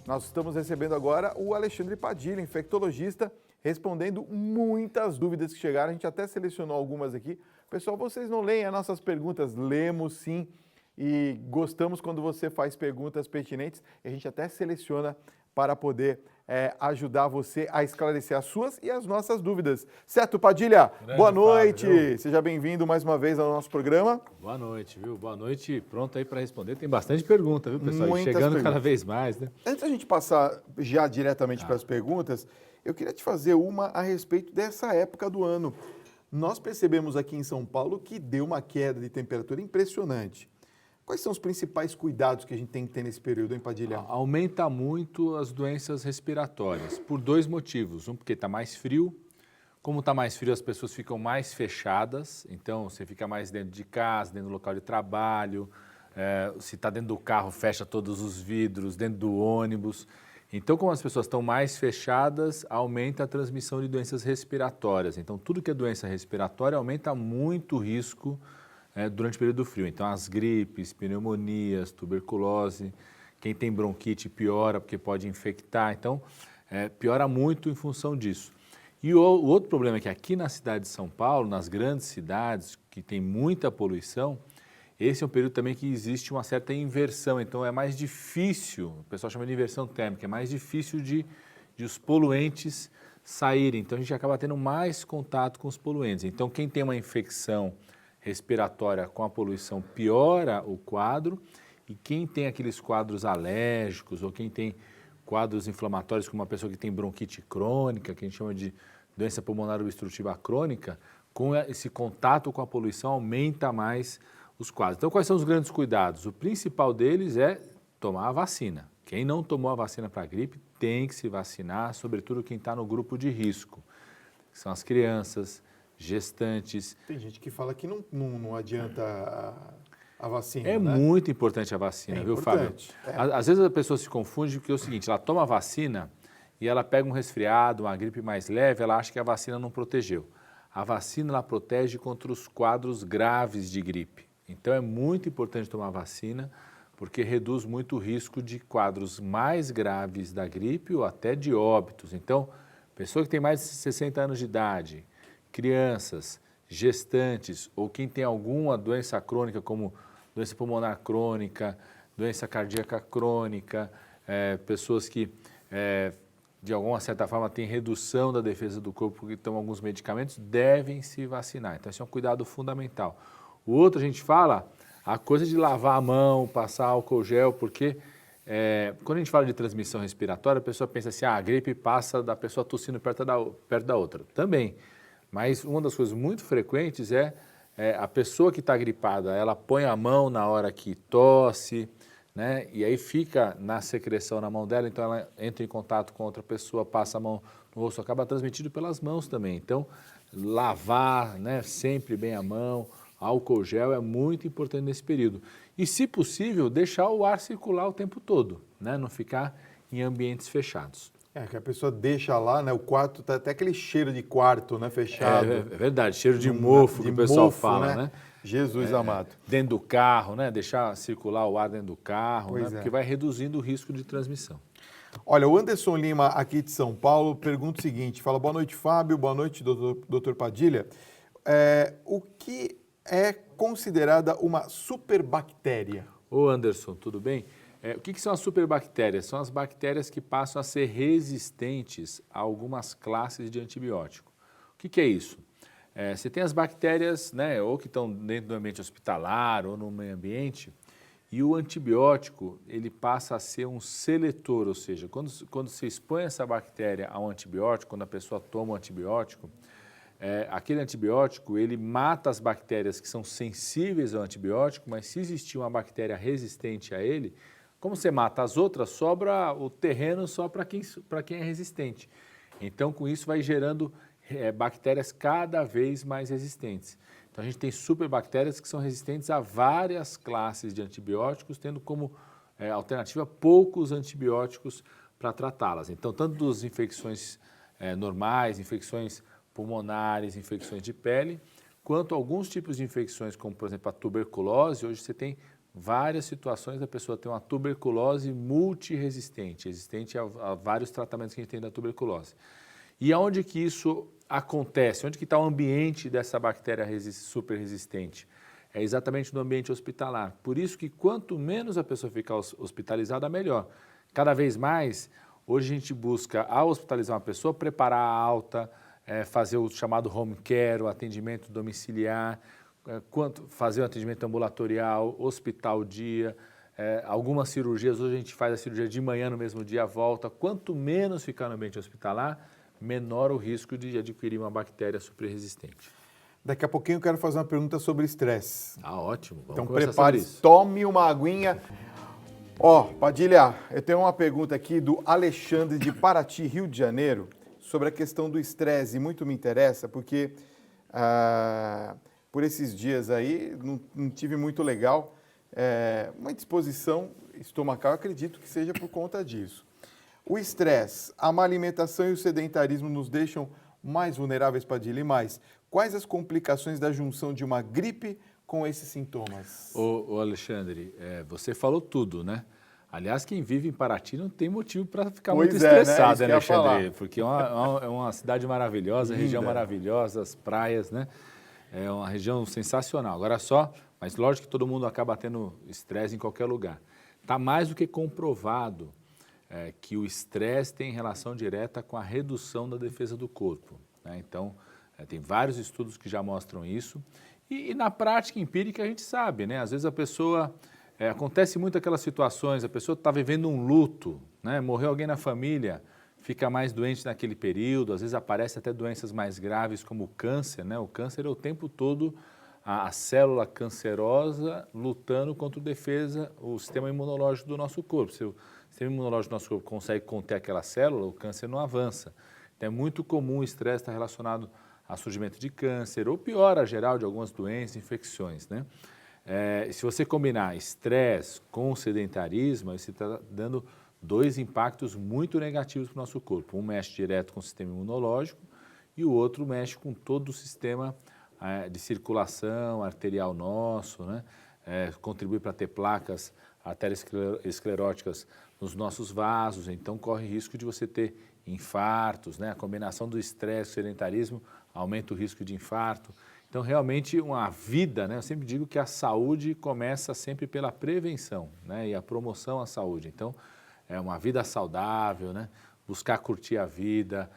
Nós estamos recebendo agora o Alexandre Padilha, infectologista, respondendo muitas dúvidas que chegaram. A gente até selecionou algumas aqui. Pessoal, vocês não leem as nossas perguntas? Lemos sim, e gostamos quando você faz perguntas pertinentes. A gente até seleciona para poder ajudar você a esclarecer as suas e as nossas dúvidas. Certo, Padilha? Grande Boa noite! Fábio, Seja bem-vindo mais uma vez ao nosso programa. boa noite, viu? Boa noite, pronto aí para responder. Tem bastante pergunta, viu, pessoal? Muitas Chegando perguntas. cada vez mais, né? Antes da gente passar já diretamente para as perguntas, eu queria te fazer uma a respeito dessa época do ano. Nós percebemos aqui em São Paulo que deu uma queda de temperatura impressionante. Quais são os principais cuidados que a gente tem que ter nesse período, hein, Padilha? Aumenta muito as doenças respiratórias, por dois motivos. Um, porque está mais frio. Como está mais frio, as pessoas ficam mais fechadas. Então, você fica mais dentro de casa, dentro do local de trabalho. Se está dentro do carro, fecha todos os vidros, dentro do ônibus. Então, como as pessoas estão mais fechadas, aumenta a transmissão de doenças respiratórias. Então, tudo que é doença respiratória aumenta muito o risco durante o período frio. Então, as gripes, pneumonias, tuberculose, quem tem bronquite piora porque pode infectar. Então, piora muito em função disso. E o outro problema é que aqui na cidade de São Paulo, nas grandes cidades, que tem muita poluição, esse é um período também que existe uma certa inversão. Então, é mais difícil, o pessoal chama de inversão térmica, é mais difícil de os poluentes saírem. Então, a gente acaba tendo mais contato com os poluentes. Então, quem tem uma infecção respiratória com a poluição piora o quadro, e quem tem aqueles quadros alérgicos ou quem tem quadros inflamatórios, como uma pessoa que tem bronquite crônica, que a gente chama de doença pulmonar obstrutiva crônica, com esse contato com a poluição aumenta mais os quadros. Então, quais são os grandes cuidados? O principal deles é tomar a vacina. Quem não tomou a vacina para a gripe tem que se vacinar, sobretudo quem está no grupo de risco, que são as crianças, gestantes. Tem gente que fala que não adianta a vacina, É né? muito importante a vacina, viu, Fábio? Às vezes a pessoa se confunde porque é o seguinte, ela toma a vacina e ela pega um resfriado, uma gripe mais leve, ela acha que a vacina não protegeu. A vacina, ela protege contra os quadros graves de gripe. Então, é muito importante tomar a vacina, porque reduz muito o risco de quadros mais graves da gripe ou até de óbitos. Então, pessoa que tem mais de 60 anos de idade, crianças, gestantes ou quem tem alguma doença crônica, como doença pulmonar crônica, doença cardíaca crônica, pessoas que, de alguma certa forma, têm redução da defesa do corpo porque tomam alguns medicamentos, devem se vacinar. Então, esse é um cuidado fundamental. O outro, a gente fala, a coisa de lavar a mão, passar álcool gel, porque quando a gente fala de transmissão respiratória, a pessoa pensa assim, a gripe passa da pessoa tossindo perto da outra. Também. Mas uma das coisas muito frequentes é a pessoa que está gripada, ela põe a mão na hora que tosse, né? E aí fica na secreção na mão dela, então ela entra em contato com outra pessoa, passa a mão no rosto, acaba transmitido pelas mãos também. Então, lavar, né, sempre bem a mão, álcool gel é muito importante nesse período. E, se possível, deixar o ar circular o tempo todo, né? Não ficar em ambientes fechados. Que a pessoa deixa lá, né? O quarto tá até aquele cheiro de quarto, né? Fechado. É verdade, cheiro de mofo que o pessoal fala, né? Jesus amado. Dentro do carro, né? Deixar circular o ar dentro do carro, né? Pois é. Porque vai reduzindo o risco de transmissão. Olha, o Anderson Lima, aqui de São Paulo, pergunta o seguinte, fala, boa noite, Fábio, boa noite, doutor Padilha. O que é considerada uma superbactéria? Ô Anderson, tudo bem? O que são as superbactérias? São as bactérias que passam a ser resistentes a algumas classes de antibiótico. O que é isso? Você tem as bactérias, né, ou que estão dentro do ambiente hospitalar ou no meio ambiente, e o antibiótico ele passa a ser um seletor, ou seja, quando você expõe essa bactéria a um antibiótico, quando a pessoa toma um antibiótico, aquele antibiótico ele mata as bactérias que são sensíveis ao antibiótico, mas se existir uma bactéria resistente a ele, como você mata as outras, sobra o terreno só para quem é resistente. Então, com isso, vai gerando bactérias cada vez mais resistentes. Então, a gente tem superbactérias que são resistentes a várias classes de antibióticos, tendo como alternativa poucos antibióticos para tratá-las. Então, tanto das infecções normais, infecções pulmonares, infecções de pele, quanto alguns tipos de infecções, como, por exemplo, a tuberculose, hoje você tem várias situações da pessoa ter uma tuberculose multiresistente, resistente a vários tratamentos que a gente tem da tuberculose. E aonde que isso acontece? Onde que está o ambiente dessa bactéria super resistente? É exatamente no ambiente hospitalar. Por isso que quanto menos a pessoa ficar hospitalizada, melhor. Cada vez mais, hoje a gente busca, ao hospitalizar uma pessoa, preparar a alta, fazer o chamado home care, o atendimento domiciliar, fazer o atendimento ambulatorial, hospital dia, algumas cirurgias, hoje a gente faz a cirurgia de manhã, no mesmo dia volta. Quanto menos ficar no ambiente hospitalar, menor o risco de adquirir uma bactéria super resistente. Daqui a pouquinho eu quero fazer uma pergunta sobre estresse. Ah, ótimo. Vamos Então prepare-se, tome uma aguinha. Padilha, eu tenho uma pergunta aqui do Alexandre de Paraty, Rio de Janeiro, sobre a questão do estresse. E muito me interessa, porque por esses dias aí não tive muito legal. Uma indisposição estomacal, eu acredito que seja por conta disso. O estresse, a má alimentação e o sedentarismo nos deixam mais vulneráveis, Padilha, e mais. Quais as complicações da junção de uma gripe com esses sintomas? Ô Alexandre, você falou tudo, né? Aliás, quem vive em Paraty não tem motivo para ficar muito estressado, né, Alexandre? Porque é uma cidade maravilhosa, região maravilhosa, as praias, né? É uma região sensacional. Agora mas lógico que todo mundo acaba tendo estresse em qualquer lugar. Está mais do que comprovado que o estresse tem relação direta com a redução da defesa do corpo, né? Então, tem vários estudos que já mostram isso. E na prática empírica a gente sabe, né? Às vezes a pessoa, acontece muito aquelas situações, a pessoa está vivendo um luto, né? Morreu alguém na família, fica mais doente naquele período, às vezes aparecem até doenças mais graves como o câncer, né? O câncer é o tempo todo a célula cancerosa lutando contra o sistema imunológico do nosso corpo. Se o sistema imunológico do nosso corpo consegue conter aquela célula, o câncer não avança. Então é muito comum o estresse estar relacionado a surgimento de câncer ou piora geral de algumas doenças, infecções, né? Se você combinar estresse com sedentarismo, aí você está dando dois impactos muito negativos para o nosso corpo. Um mexe direto com o sistema imunológico e o outro mexe com todo o sistema de circulação arterial nosso, né? Contribui para ter placas arterioscleróticas nos nossos vasos, então corre risco de você ter infartos, né? A combinação do estresse e do sedentarismo aumenta o risco de infarto. Então, realmente, uma vida, né? Eu sempre digo que a saúde começa sempre pela prevenção, né? E a promoção à saúde. Então, uma vida saudável, né? Buscar curtir a vida.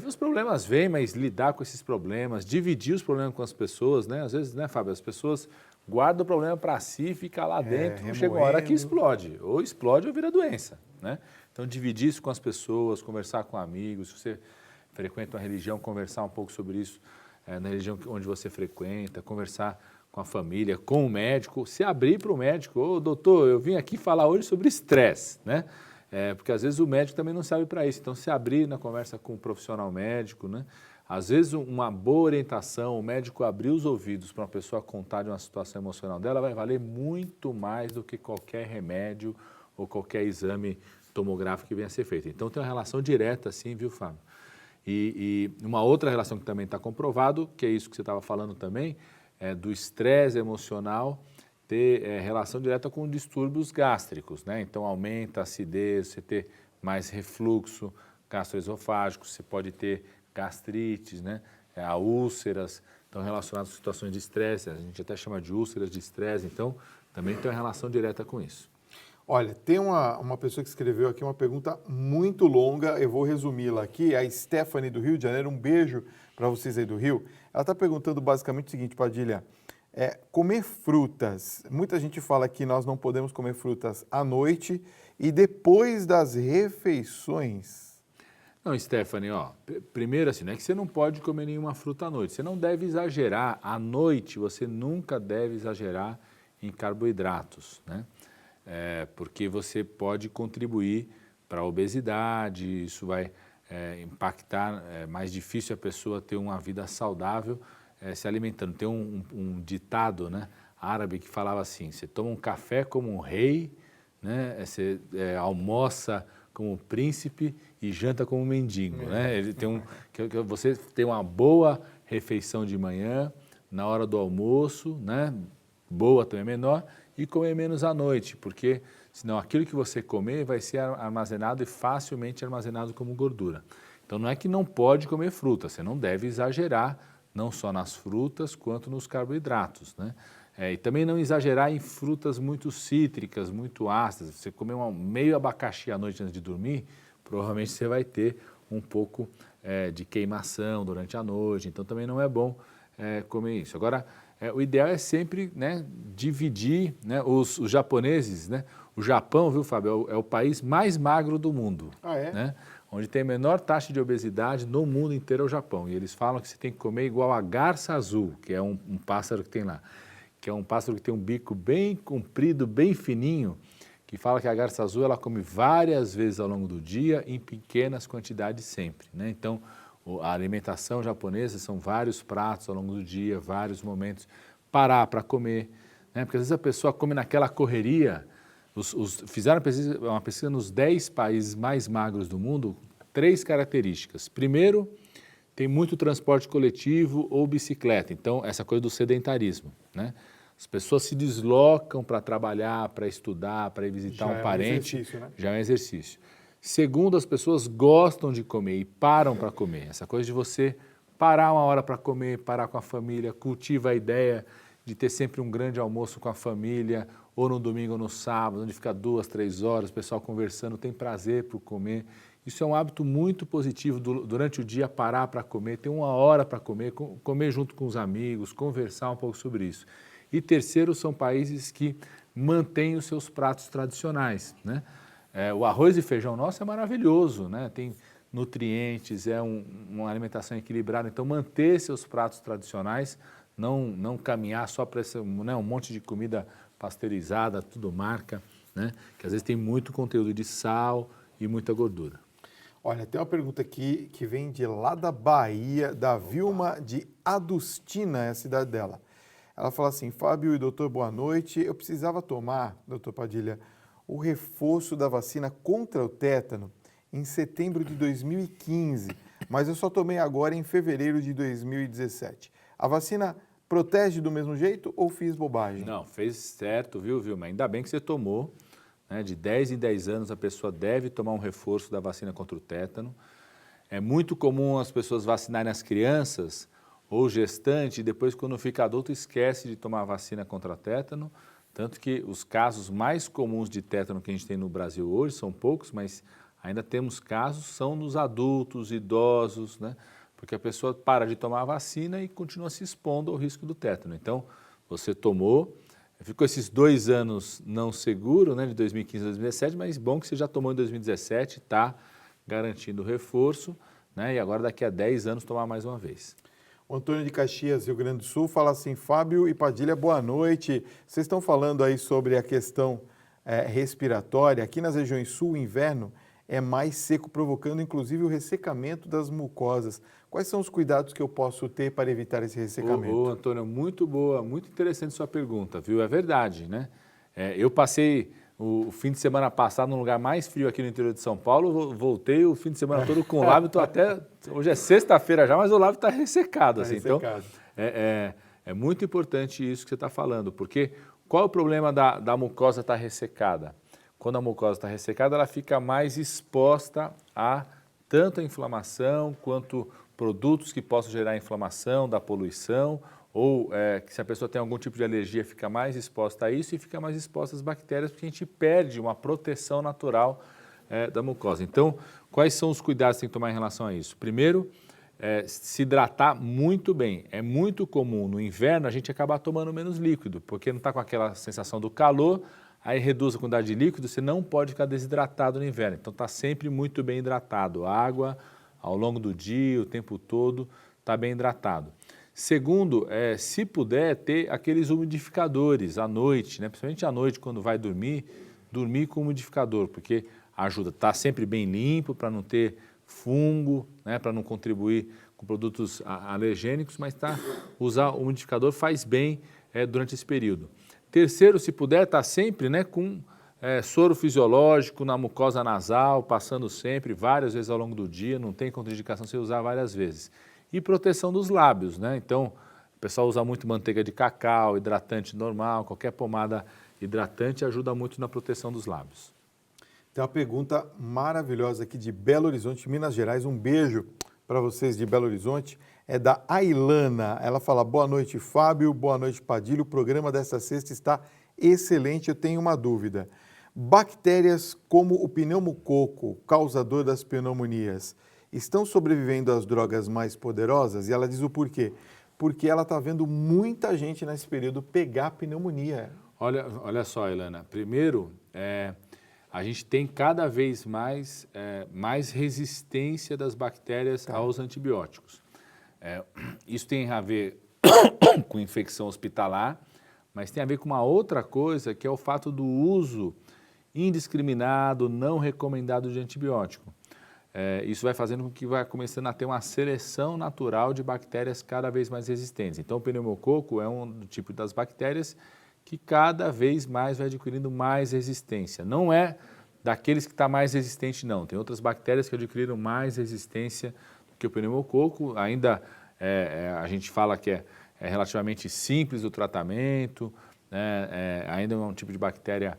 Os problemas vêm, mas lidar com esses problemas, dividir os problemas com as pessoas, né? Às vezes, né, Fábio, as pessoas guardam o problema para si, fica lá dentro, chega uma hora que explode. Ou explode ou vira doença, né? Então, dividir isso com as pessoas, conversar com amigos, se você frequenta uma religião, conversar um pouco sobre isso na religião onde você frequenta, conversar com a família, com o médico, se abrir para o médico. Ô, doutor, eu vim aqui falar hoje sobre estresse, né? Porque às vezes o médico também não sabe para isso. Então, se abrir na conversa com o profissional médico, né? Às vezes uma boa orientação, o médico abrir os ouvidos para uma pessoa contar de uma situação emocional dela vai valer muito mais do que qualquer remédio ou qualquer exame tomográfico que venha a ser feito. Então, tem uma relação direta, sim, viu, Fábio? E uma outra relação que também está comprovado, que é isso que você estava falando também, do estresse emocional ter relação direta com distúrbios gástricos, né? Então, aumenta a acidez, você ter mais refluxo gastroesofágico, você pode ter gastrites, né? Úlceras, estão relacionadas a situações de estresse, a gente até chama de úlceras de estresse, então, também tem uma relação direta com isso. Olha, tem uma pessoa que escreveu aqui uma pergunta muito longa, eu vou resumi-la aqui, a Stephanie do Rio de Janeiro, um beijo para vocês aí do Rio. Ela está perguntando basicamente o seguinte, Padilha, comer frutas, muita gente fala que nós não podemos comer frutas à noite e depois das refeições. Não, Stephanie, primeiro assim, não é que você não pode comer nenhuma fruta à noite, você não deve exagerar, à noite você nunca deve exagerar em carboidratos, né? Porque você pode contribuir para a obesidade, isso vai impactar, é mais difícil a pessoa ter uma vida saudável se alimentando. Tem um ditado, né, árabe que falava assim, você toma um café como um rei, né, você almoça como um príncipe e janta como um mendigo, né? Ele tem você tem uma boa refeição de manhã, na hora do almoço, né, boa também menor, e comer menos à noite, porque senão aquilo que você comer vai ser armazenado e facilmente armazenado como gordura. Então não é que não pode comer fruta, você não deve exagerar, não só nas frutas quanto nos carboidratos, né? E também não exagerar em frutas muito cítricas, muito ácidas. Você comer meio abacaxi à noite antes de dormir, provavelmente você vai ter um pouco de queimação durante a noite, então também não é bom comer isso. Agora, o ideal é sempre, né, dividir, né, os japoneses, né? O Japão, viu, Fábio, é o país mais magro do mundo. Ah, é? Né? Onde tem a menor taxa de obesidade no mundo inteiro é o Japão. E eles falam que você tem que comer igual a garça azul, que é um pássaro que tem lá. Que é um pássaro que tem um bico bem comprido, bem fininho, que fala que a garça azul ela come várias vezes ao longo do dia, em pequenas quantidades sempre, né? Então, a alimentação japonesa são vários pratos ao longo do dia, vários momentos, parar para comer, né? Porque às vezes a pessoa come naquela correria. Fizeram uma pesquisa nos 10 países mais magros do mundo, 3 características. Primeiro, tem muito transporte coletivo ou bicicleta, então essa coisa do sedentarismo, né? As pessoas se deslocam para trabalhar, para estudar, para ir visitar um parente. Já é um exercício, né? Já é um exercício. Segundo, as pessoas gostam de comer e param para comer. Essa coisa de você parar uma hora para comer, parar com a família, cultiva a ideia de ter sempre um grande almoço com a família, ou no domingo ou no sábado, onde fica 2, 3 horas, o pessoal conversando, tem prazer por comer. Isso é um hábito muito positivo durante o dia, parar para comer, ter uma hora para comer, comer junto com os amigos, conversar um pouco sobre isso. E terceiro, são países que mantêm os seus pratos tradicionais, né? O arroz e feijão nosso é maravilhoso, né? Tem nutrientes, uma alimentação equilibrada, então manter seus pratos tradicionais, não caminhar só para um monte de comida pasteurizada, tudo marca, né? Que às vezes tem muito conteúdo de sal e muita gordura. Olha, tem uma pergunta aqui que vem de lá da Bahia, da Vilma de Adustina, é a cidade dela. Ela fala assim: Fábio e doutor, boa noite. Eu precisava tomar, doutor Padilha, o reforço da vacina contra o tétano em setembro de 2015, mas eu só tomei agora em fevereiro de 2017. A vacina protege do mesmo jeito ou fiz bobagem? Não, fez certo, viu, Vilma? Ainda bem que você tomou. Né? De 10 em 10 anos a pessoa deve tomar um reforço da vacina contra o tétano. É muito comum as pessoas vacinarem as crianças ou gestante, e depois quando fica adulto esquece de tomar a vacina contra tétano, tanto que os casos mais comuns de tétano que a gente tem no Brasil hoje são poucos, mas ainda temos casos, são nos adultos, idosos, né? Porque a pessoa para de tomar a vacina e continua se expondo ao risco do tétano. Então, você tomou, ficou esses 2 anos não seguro, né, de 2015 a 2017, mas bom que você já tomou em 2017, está garantindo o reforço, né, e agora daqui a 10 anos tomar mais uma vez. O Antônio de Caxias, Rio Grande do Sul, fala assim: Fábio e Padilha, boa noite. Vocês estão falando aí sobre a questão respiratória. Aqui nas regiões sul, o inverno é mais seco, provocando inclusive o ressecamento das mucosas. Quais são os cuidados que eu posso ter para evitar esse ressecamento? Ô, Antônio, muito boa, muito interessante sua pergunta, viu? É verdade, né? Eu passei o fim de semana passado num lugar mais frio aqui no interior de São Paulo, voltei o fim de semana todo com o lábio, estou até... Hoje é sexta-feira já, mas o lábio está ressecado. Assim, ressecado. Então, é muito importante isso que você está falando, porque qual é o problema da mucosa estar ressecada? Quando a mucosa está ressecada, ela fica mais exposta a tanto a inflamação quanto produtos que possam gerar inflamação, da poluição, ou que se a pessoa tem algum tipo de alergia, fica mais exposta a isso e fica mais exposta às bactérias, porque a gente perde uma proteção natural da mucosa. Então, quais são os cuidados que tem que tomar em relação a isso? Primeiro, se hidratar muito bem. É muito comum no inverno a gente acabar tomando menos líquido, porque não está com aquela sensação do calor, aí reduz a quantidade de líquido, você não pode ficar desidratado no inverno. Então, está sempre muito bem hidratado. Água ao longo do dia, o tempo todo, está bem hidratado. Segundo, se puder, ter aqueles umidificadores à noite, né? Principalmente à noite, quando vai dormir com umidificador, porque ajuda. Está sempre bem limpo, para não ter fungo, né? Para não contribuir com produtos alergênicos, mas usar o umidificador faz bem durante esse período. Terceiro, se puder, estar sempre, né, com soro fisiológico na mucosa nasal, passando sempre, várias vezes ao longo do dia, não tem contraindicação se usar várias vezes. E proteção dos lábios, né? Então, o pessoal usa muito manteiga de cacau, hidratante normal, qualquer pomada hidratante ajuda muito na proteção dos lábios. Tem uma pergunta maravilhosa aqui de Belo Horizonte, Minas Gerais. Um beijo para vocês de Belo Horizonte. É da Ailana. Ela fala, boa noite, Fábio, boa noite, Padilha. O programa desta sexta está excelente. Eu tenho uma dúvida. Bactérias como o pneumococo, causador das pneumonias, estão sobrevivendo às drogas mais poderosas? E ela diz o porquê. Porque ela está vendo muita gente nesse período pegar pneumonia. Olha só, Ilana. Primeiro, a gente tem cada vez mais resistência das bactérias aos antibióticos. Isso tem a ver com infecção hospitalar, mas tem a ver com uma outra coisa, que é o fato do uso indiscriminado, não recomendado de antibiótico. Isso vai fazendo com que vai começando a ter uma seleção natural de bactérias cada vez mais resistentes. Então, o pneumococo é um tipo das bactérias que cada vez mais vai adquirindo mais resistência. Não é daqueles que está mais resistente, não. Tem outras bactérias que adquiriram mais resistência do que o pneumococo. Ainda a gente fala que é relativamente simples o tratamento, né? Ainda é um tipo de bactéria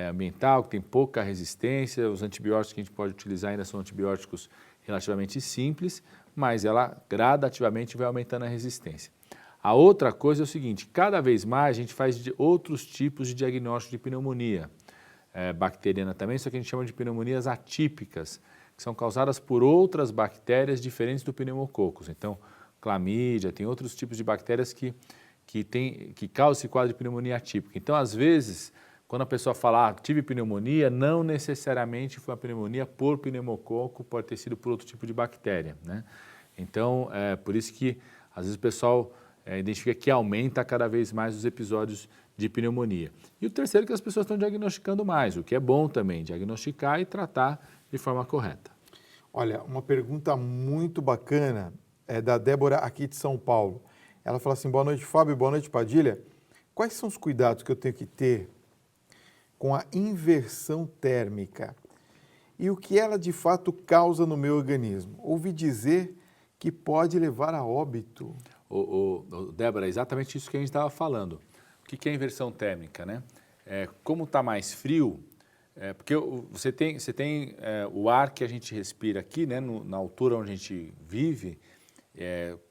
ambiental, que tem pouca resistência. Os antibióticos que a gente pode utilizar ainda são antibióticos relativamente simples, mas ela gradativamente vai aumentando a resistência. A outra coisa é o seguinte, cada vez mais a gente faz outros tipos de diagnóstico de pneumonia, bacteriana também, só que a gente chama de pneumonias atípicas, que são causadas por outras bactérias diferentes do pneumococcus. Então, clamídia, tem outros tipos de bactérias que causam esse quadro de pneumonia atípica. Então, às vezes, quando a pessoa fala, tive pneumonia, não necessariamente foi uma pneumonia por pneumococo, pode ter sido por outro tipo de bactéria, né? Então, por isso que, às vezes, o pessoal identifica que aumenta cada vez mais os episódios de pneumonia. E o terceiro é que as pessoas estão diagnosticando mais, o que é bom também, diagnosticar e tratar de forma correta. Olha, uma pergunta muito bacana é da Débora aqui de São Paulo. Ela fala assim, boa noite, Fábio, boa noite, Padilha. Quais são os cuidados que eu tenho que ter com a inversão térmica e o que ela de fato causa no meu organismo? Ouvi dizer que pode levar a óbito. Débora, é exatamente isso que a gente estava falando. O que é inversão térmica, né? Como está mais frio, porque você tem o ar que a gente respira aqui, né, na altura onde a gente vive,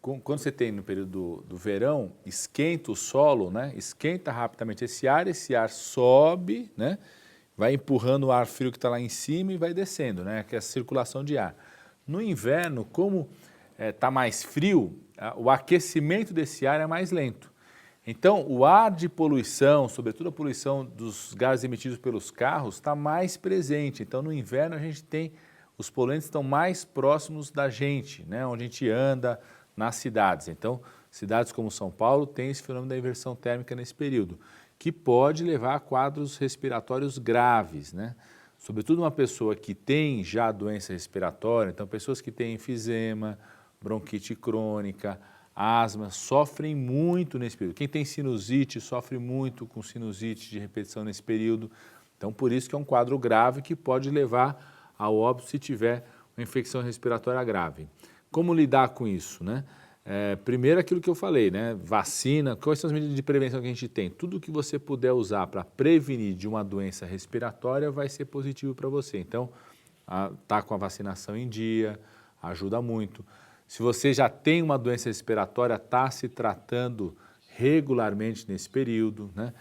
quando você tem no período do verão, esquenta o solo, né, esquenta rapidamente esse ar sobe, né, vai empurrando o ar frio que está lá em cima e vai descendo, né, que é a circulação de ar. No inverno, como está mais frio, o aquecimento desse ar é mais lento. Então, o ar de poluição, sobretudo a poluição dos gases emitidos pelos carros, está mais presente. Então, no inverno, a gente tem, os poluentes estão mais próximos da gente, né, onde a gente anda nas cidades. Então, cidades como São Paulo têm esse fenômeno da inversão térmica nesse período, que pode levar a quadros respiratórios graves, né? Sobretudo uma pessoa que tem já doença respiratória, então pessoas que têm enfisema, bronquite crônica, asma, sofrem muito nesse período. Quem tem sinusite sofre muito com sinusite de repetição nesse período. Então, por isso que é um quadro grave que pode levar ao óbito se tiver uma infecção respiratória grave. Como lidar com isso, né? Primeiro aquilo que eu falei, né? Vacina, quais são as medidas de prevenção que a gente tem? Tudo que você puder usar para prevenir de uma doença respiratória vai ser positivo para você. Então, tá com a vacinação em dia, ajuda muito. Se você já tem uma doença respiratória, está se tratando regularmente nesse período, né?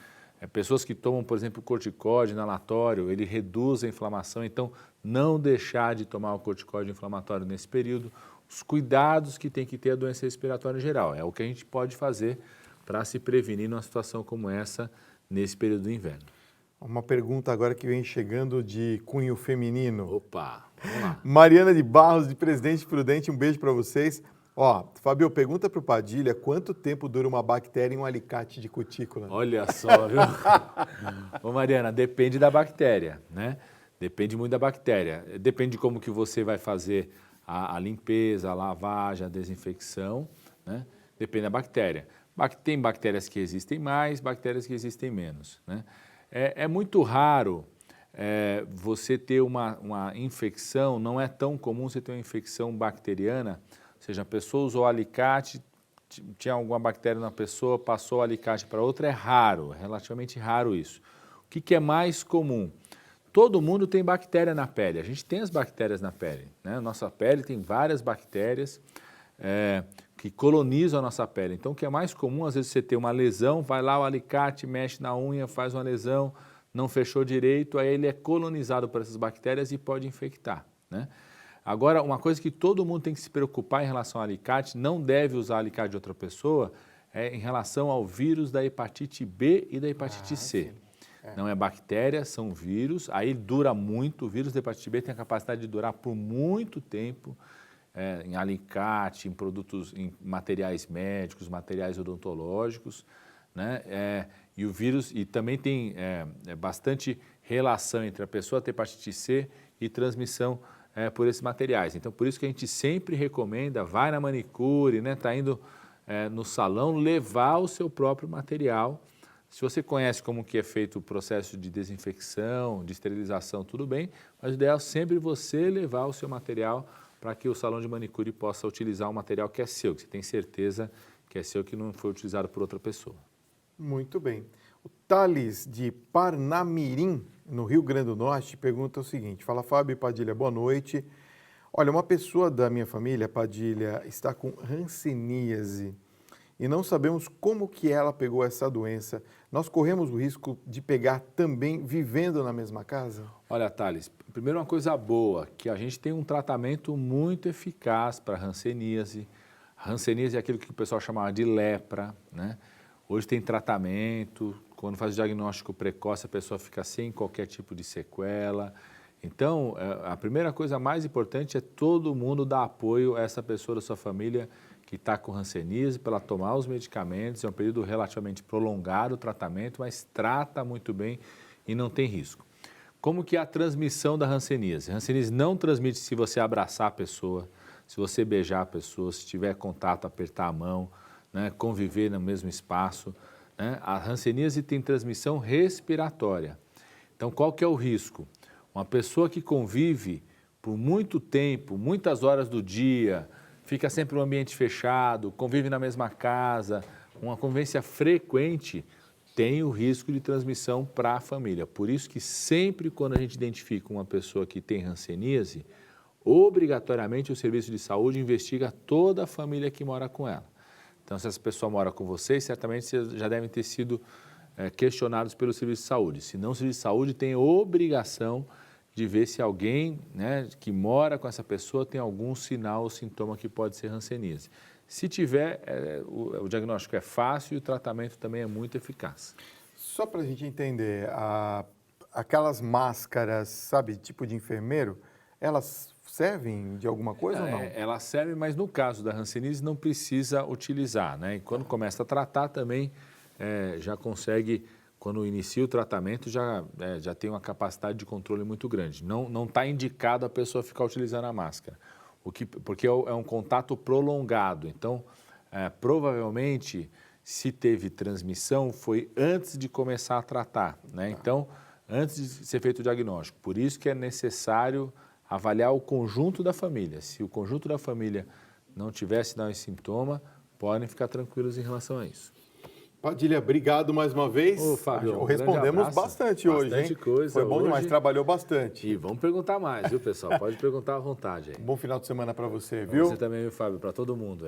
Pessoas que tomam, por exemplo, corticóide inalatório, ele reduz a inflamação, então não deixar de tomar o corticóide inflamatório nesse período. Os cuidados que tem que ter a doença respiratória em geral, é o que a gente pode fazer para se prevenir numa situação como essa nesse período do inverno. Uma pergunta agora que vem chegando de cunho feminino. Opa, vamos lá. Mariana de Barros, de Presidente Prudente, um beijo para vocês. Ó, Fábio, pergunta para o Padilha quanto tempo dura uma bactéria em um alicate de cutícula? Olha só, viu? Ô Mariana, depende da bactéria, né? Depende muito da bactéria. Depende de como que você vai fazer a limpeza, a lavagem, a desinfecção, né? Depende da bactéria. Tem bactérias que existem mais, bactérias que existem menos, né? É muito raro você ter uma infecção, não é tão comum você ter uma infecção bacteriana, ou seja, a pessoa usou alicate, tinha alguma bactéria na pessoa, passou o alicate para outra, é raro, é relativamente raro isso. que é mais comum? Todo mundo tem bactéria na pele, a gente tem as bactérias na pele, né? Nossa pele tem várias bactérias que colonizam a nossa pele. Então, o que é mais comum, às vezes você tem uma lesão, vai lá o alicate, mexe na unha, faz uma lesão, não fechou direito, aí ele é colonizado por essas bactérias e pode infectar, né? Agora, uma coisa que todo mundo tem que se preocupar em relação ao alicate, não deve usar alicate de outra pessoa, é em relação ao vírus da hepatite B e da hepatite C. Não é bactéria, são vírus, aí dura muito, o vírus da hepatite B tem a capacidade de durar por muito tempo, em alicate, em produtos, em materiais médicos, materiais odontológicos, né? E o vírus, e também tem bastante relação entre a pessoa ter hepatite C e transmissão por esses materiais. Então, por isso que a gente sempre recomenda, vai na manicure, né? Tá indo no salão, levar o seu próprio material. Se você conhece como que é feito o processo de desinfecção, de esterilização, tudo bem, mas o ideal é sempre você levar o seu material para que o salão de manicure possa utilizar o material que é seu, que você tem certeza que é seu, que não foi utilizado por outra pessoa. Muito bem. O Thales, de Parnamirim, no Rio Grande do Norte, pergunta o seguinte: fala, Fábio e Padilha, boa noite. Olha, uma pessoa da minha família, Padilha, está com hanseníase e não sabemos como que ela pegou essa doença. Nós corremos o risco de pegar também vivendo na mesma casa? Olha, Thales, primeiro uma coisa boa, que a gente tem um tratamento muito eficaz para hanseníase. A hanseníase é aquilo que o pessoal chamava de lepra, né? Hoje tem tratamento, quando faz o diagnóstico precoce a pessoa fica sem qualquer tipo de sequela. Então, a primeira coisa mais importante é todo mundo dar apoio a essa pessoa da sua família que está com hanseníase, para ela tomar os medicamentos. É um período relativamente prolongado o tratamento, mas trata muito bem e não tem risco. Como que é a transmissão da hanseníase? A hanseníase não transmite se você abraçar a pessoa, se você beijar a pessoa, se tiver contato, apertar a mão, né, conviver no mesmo espaço, né? A hanseníase tem transmissão respiratória. Então, qual que é o risco? Uma pessoa que convive por muito tempo, muitas horas do dia, fica sempre no ambiente fechado, convive na mesma casa, uma convivência frequente, tem o risco de transmissão para a família. Por isso que sempre quando a gente identifica uma pessoa que tem hanseníase, obrigatoriamente o serviço de saúde investiga toda a família que mora com ela. Então, se essa pessoa mora com vocês, certamente vocês já devem ter sido questionados pelo serviço de saúde. Se não, o serviço de saúde tem obrigação de ver se alguém, né, que mora com essa pessoa tem algum sinal ou sintoma que pode ser hanseníase. Se tiver, o diagnóstico é fácil e o tratamento também é muito eficaz. Só para a gente entender, aquelas máscaras, sabe, tipo de enfermeiro, elas servem de alguma coisa ou não? Elas servem, mas no caso da hanseníase não precisa utilizar, né? E quando começa a tratar também, já consegue, quando inicia o tratamento, já tem uma capacidade de controle muito grande. Não está indicado a pessoa ficar utilizando a máscara, porque é um contato prolongado. Então, provavelmente, se teve transmissão, foi antes de começar a tratar, né? Então, antes de ser feito o diagnóstico. Por isso que é necessário avaliar o conjunto da família. Se o conjunto da família não tiver sinal e sintoma, podem ficar tranquilos em relação a isso. Padilha, obrigado mais uma vez. Ô, Fábio, respondemos bastante hoje, hein? Bastante coisa. Foi bom hoje. Demais, trabalhou bastante. E vamos perguntar mais, viu, pessoal? Pode perguntar à vontade aí. Bom final de semana para você, Pra viu? você também, viu, Fábio? Para todo mundo aí.